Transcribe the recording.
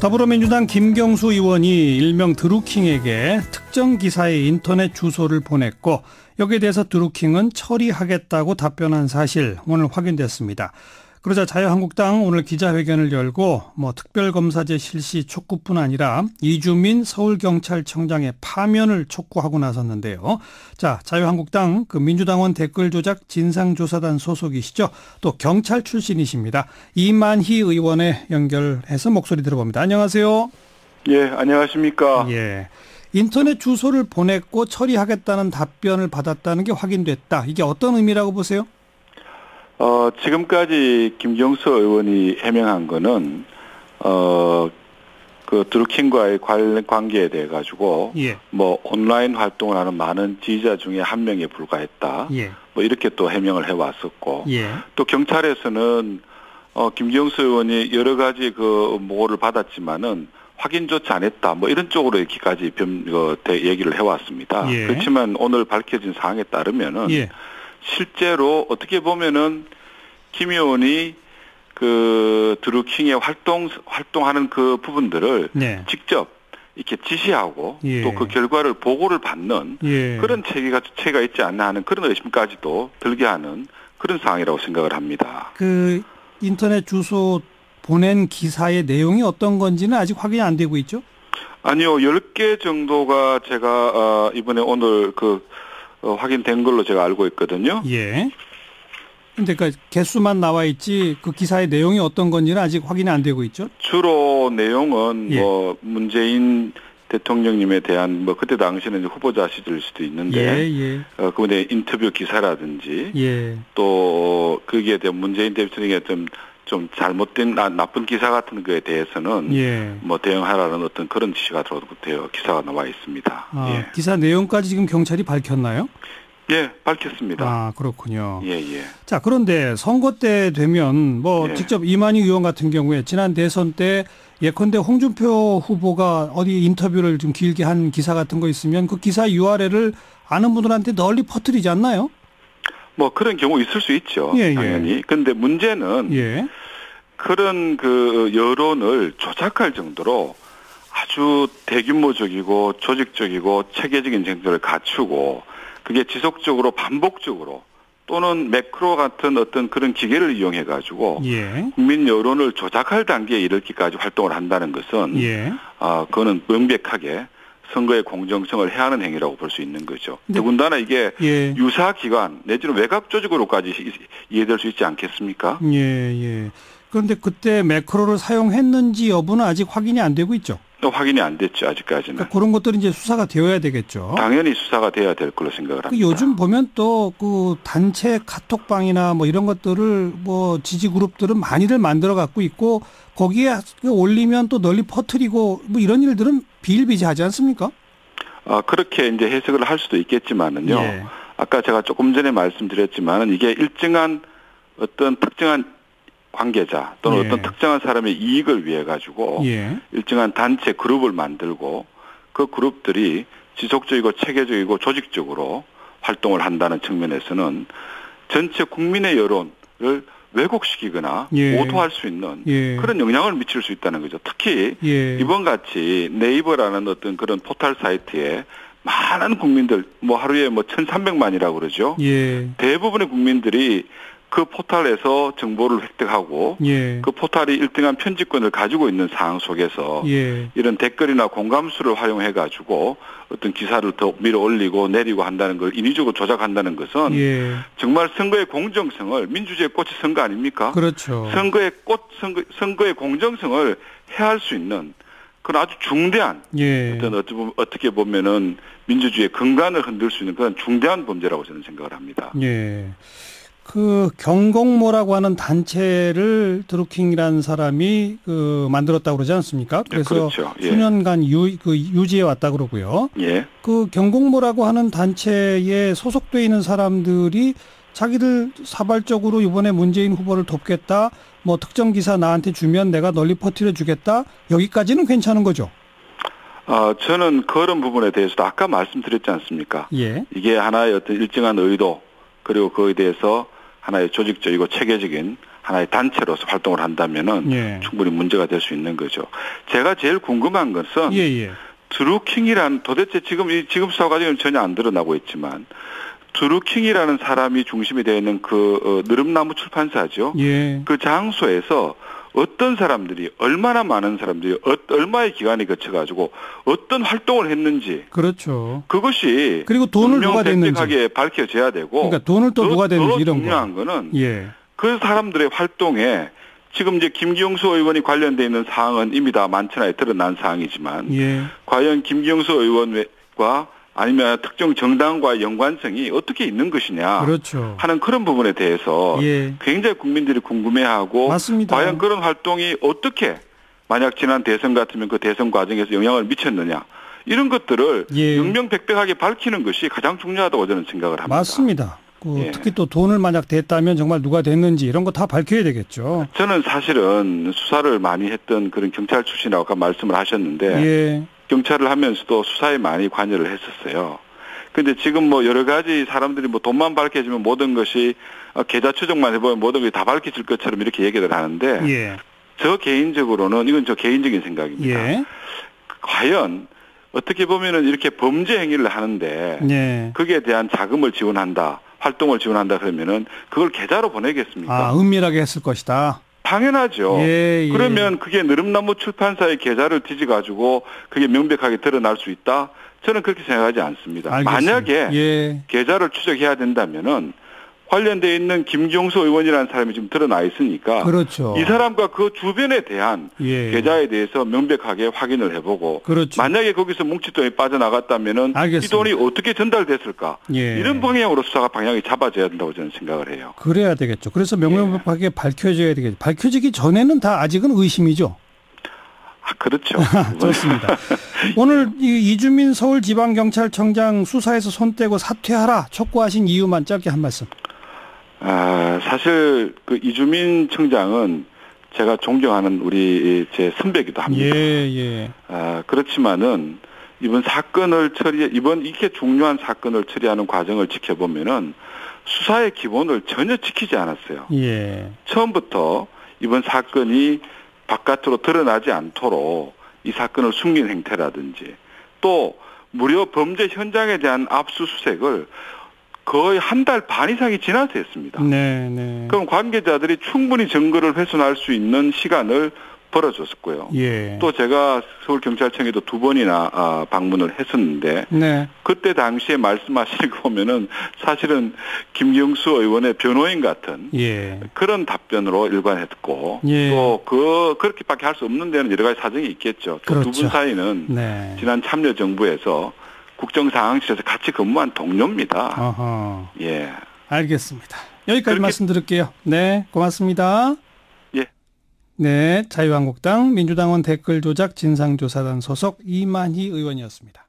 더불어민주당 김경수 의원이 일명 드루킹에게 특정 기사의 인터넷 주소를 보냈고 여기에 대해서 드루킹은 처리하겠다고 답변한 사실 오늘 확인됐습니다. 그러자 자유한국당 오늘 기자회견을 열고 특별검사제 실시 촉구뿐 아니라 이주민 서울경찰청장의 파면을 촉구하고 나섰는데요. 자, 자유한국당 민주당원 댓글조작 진상조사단 소속이시죠. 또 경찰 출신이십니다. 이만희 의원에 연결해서 목소리 들어봅니다. 안녕하세요. 예, 안녕하십니까. 예. 인터넷 주소를 보냈고 처리하겠다는 답변을 받았다는 게 확인됐다. 이게 어떤 의미라고 보세요? 지금까지 김경수 의원이 해명한 거는, 드루킹과의 관계에 대해 가지고, 예. 온라인 활동을 하는 많은 지지자 중에 한 명에 불과했다. 예. 이렇게 또 해명을 해왔었고, 예. 또 경찰에서는, 김경수 의원이 여러 가지 모를 받았지만은 확인조차 안 했다. 이런 쪽으로 이렇게까지 얘기를 해왔습니다. 예. 그렇지만 오늘 밝혀진 사항에 따르면은, 예. 실제로 어떻게 보면은 김 의원이 드루킹의 활동하는 그 부분들을 네. 직접 이렇게 지시하고 예. 또 그 결과를 보고를 받는 예. 그런 체계가 있지 않나 하는 그런 의심까지도 들게 하는 그런 상황이라고 생각을 합니다. 인터넷 주소 보낸 기사의 내용이 어떤 건지는 아직 확인이 안 되고 있죠? 아니요, 10개 정도가 제가 이번에 오늘 확인된 걸로 제가 알고 있거든요. 예. 근데 개수만 나와 있지 그 기사의 내용이 어떤 건지는 아직 확인이 안 되고 있죠? 주로 내용은 예. 문재인 대통령님에 대한 그때 당시에는 후보자 시절일 수도 있는데 예. 그분의 인터뷰 기사라든지 예. 또 거기에 대한 문재인 대통령의 좀 잘못된 나쁜 기사 같은 거에 대해서는 예. 대응하라는 어떤 그런 지시가 들어오고 기사가 나와 있습니다. 예. 기사 내용까지 지금 경찰이 밝혔나요? 예, 밝혔습니다. 그렇군요. 예. 자, 그런데 선거 때 되면 예. 직접 이만희 의원 같은 경우에 지난 대선 때 예컨대 홍준표 후보가 어디 인터뷰를 좀 길게 한 기사 같은 거 있으면 그 기사 URL을 아는 분들한테 널리 퍼뜨리지 않나요? 그런 경우 있을 수 있죠. 예. 당연히. 근데 문제는 예. 그런 여론을 조작할 정도로 아주 대규모적이고 조직적이고 체계적인 정도를 갖추고 그게 지속적으로 반복적으로 또는 매크로 같은 어떤 그런 기계를 이용해 가지고 예. 국민 여론을 조작할 단계에 이르기까지 활동을 한다는 것은 예. 그거는 명백하게 선거의 공정성을 해하는 행위라고 볼 수 있는 거죠. 더군다나 이게 예. 유사기관 내지는 외곽 조직으로까지 이해될 수 있지 않겠습니까? 예. 그런데 그때 매크로를 사용했는지 여부는 아직 확인이 안 되고 있죠? 확인이 안 됐죠, 아직까지는. 그런 것들이 이제 수사가 되어야 되겠죠. 당연히 수사가 돼야 될 걸로 생각을 합니다. 요즘 보면 또 단체 카톡방이나 이런 것들을 지지 그룹들은 많이들 만들어 갖고 있고 거기에 올리면 또 널리 퍼뜨리고 이런 일들은 비일비재하지 않습니까? 그렇게 이제 해석을 할 수도 있겠지만은요. 예. 아까 제가 조금 전에 말씀드렸지만은 이게 일정한 어떤 특정한 관계자 또는 예. 어떤 특정한 사람의 이익을 위해 가지고 예. 일정한 단체 그룹을 만들고 그 그룹들이 지속적이고 체계적이고 조직적으로 활동을 한다는 측면에서는 전체 국민의 여론을 왜곡시키거나 예. 오도할 수 있는 예. 그런 영향을 미칠 수 있다는 거죠. 특히 예. 이번 같이 네이버라는 어떤 그런 포털 사이트에 많은 국민들 하루에 1,300만이라고 그러죠. 예. 대부분의 국민들이 그 포털에서 정보를 획득하고 예. 그 포털이 일정한 편집권을 가지고 있는 상황 속에서 예. 이런 댓글이나 공감수를 활용해 가지고 어떤 기사를 더 밀어 올리고 내리고 한다는 걸 인위적으로 조작한다는 것은 예. 정말 선거의 공정성을 민주주의의 꽃이 선거 아닙니까? 그렇죠. 선거의 공정성을 해할 수 있는 그런 아주 중대한 예. 어떻게 보면은 민주주의의 근간을 흔들 수 있는 그런 중대한 범죄라고 저는 생각을 합니다. 예. 경공모라고 하는 단체를 드루킹이라는 사람이 만들었다고 그러지 않습니까? 그래서 그렇죠. 예. 수년간 유지해 왔다 그러고요. 예. 경공모라고 하는 단체에 소속돼 있는 사람들이 자기들 사발적으로 이번에 문재인 후보를 돕겠다. 특정 기사 나한테 주면 내가 널리 퍼뜨려 주겠다. 여기까지는 괜찮은 거죠. 저는 그런 부분에 대해서도 아까 말씀드렸지 않습니까? 예. 이게 하나의 어떤 일정한 의도 그리고 그에 대해서 하나의 조직적이고 체계적인 하나의 단체로서 활동을 한다면은 예. 충분히 문제가 될 수 있는 거죠. 제가 제일 궁금한 것은 예. 드루킹이란 도대체 지금 수사 과정은 전혀 안 드러나고 있지만 드루킹이라는 사람이 중심이 되어 있는 그 느릅나무 출판사죠. 예. 그 장소에서 어떤 사람들이 얼마나 많은 사람들이 얼마의 기간이 거쳐가지고 어떤 활동을 했는지 그렇죠. 그것이 그리고 돈을 누가 냈는지 명백하게 밝혀져야 되고 그러니까 돈을 또 누가 냈는지 이런 거. 중요한 거는 예. 그 사람들의 활동에 지금 이제 김경수 의원이 관련돼 있는 사항은 이미 다 만천하에 드러난 사항이지만 예. 과연 김경수 의원과 아니면 특정 정당과의 연관성이 어떻게 있는 것이냐 그렇죠. 하는 그런 부분에 대해서 예. 굉장히 국민들이 궁금해하고 맞습니다. 과연 그런 활동이 어떻게 만약 지난 대선 같으면 그 대선 과정에서 영향을 미쳤느냐 이런 것들을 예. 명명백백하게 밝히는 것이 가장 중요하다고 저는 생각을 합니다. 맞습니다. 예. 특히 또 돈을 만약 댔다면 정말 누가 됐는지 이런 거 다 밝혀야 되겠죠. 저는 사실은 수사를 많이 했던 그런 경찰 출신이라고 아까 말씀을 하셨는데 예. 경찰을 하면서도 수사에 많이 관여를 했었어요. 근데 지금 뭐 여러 가지 사람들이 뭐 돈만 밝혀지면 모든 것이 계좌 추적만 해보면 모든 것이 다 밝혀질 것처럼 이렇게 얘기를 하는데 예. 저 개인적으로는 이건 저 개인적인 생각입니다. 예. 과연 어떻게 보면은 이렇게 범죄 행위를 하는데 예. 거기에 대한 자금을 지원한다, 활동을 지원한다 그러면은 그걸 계좌로 보내겠습니까? 아, 은밀하게 했을 것이다. 당연하죠. 예. 그러면 그게 느릅나무 출판사의 계좌를 뒤져가지고 그게 명백하게 드러날 수 있다? 저는 그렇게 생각하지 않습니다. 알겠습니다. 만약에 예. 계좌를 추적해야 된다면은 관련되어 있는 김경수 의원이라는 사람이 지금 드러나 있으니까 그렇죠. 이 사람과 그 주변에 대한 예. 계좌에 대해서 명백하게 확인을 해보고 그렇죠. 만약에 거기서 뭉칫돈이 빠져나갔다면은 알겠습니다. 이 돈이 어떻게 전달됐을까? 예. 이런 방향으로 수사가 방향이 잡아져야 된다고 저는 생각을 해요. 그래야 되겠죠. 그래서 명명백백하게 밝혀져야 되겠죠. 밝혀지기 전에는 다 아직은 의심이죠. 아, 그렇죠. 좋습니다. 오늘 이주민 서울지방경찰청장 수사에서 손 떼고 사퇴하라 촉구하신 이유만 짧게 한 말씀. 사실 그 이주민 청장은 제가 존경하는 우리 제 선배기도 합니다. 예. 그렇지만은 이번 이렇게 중요한 사건을 처리하는 과정을 지켜보면은 수사의 기본을 전혀 지키지 않았어요. 예. 처음부터 이번 사건이 바깥으로 드러나지 않도록 이 사건을 숨긴 행태라든지 또 무려 범죄 현장에 대한 압수수색을 거의 한 달 반 이상이 지나서 했습니다. 네. 그럼 관계자들이 충분히 증거를 훼손할 수 있는 시간을 벌어줬었고요. 예. 또 제가 서울경찰청에도 2번이나 방문을 했었는데 네. 그때 당시에 말씀하시는 거 보면은 사실은 김경수 의원의 변호인 같은 예. 그런 답변으로 일관했고 예. 또 그렇게밖에 할 수 없는 데는 여러 가지 사정이 있겠죠. 그렇죠. 두 분 사이는 네. 지난 참여정부에서 국정상황실에서 같이 근무한 동료입니다. 어허. 예. 알겠습니다. 여기까지 말씀드릴게요. 네, 고맙습니다. 예. 네, 자유한국당 민주당원 댓글 조작 진상조사단 소속 이만희 의원이었습니다.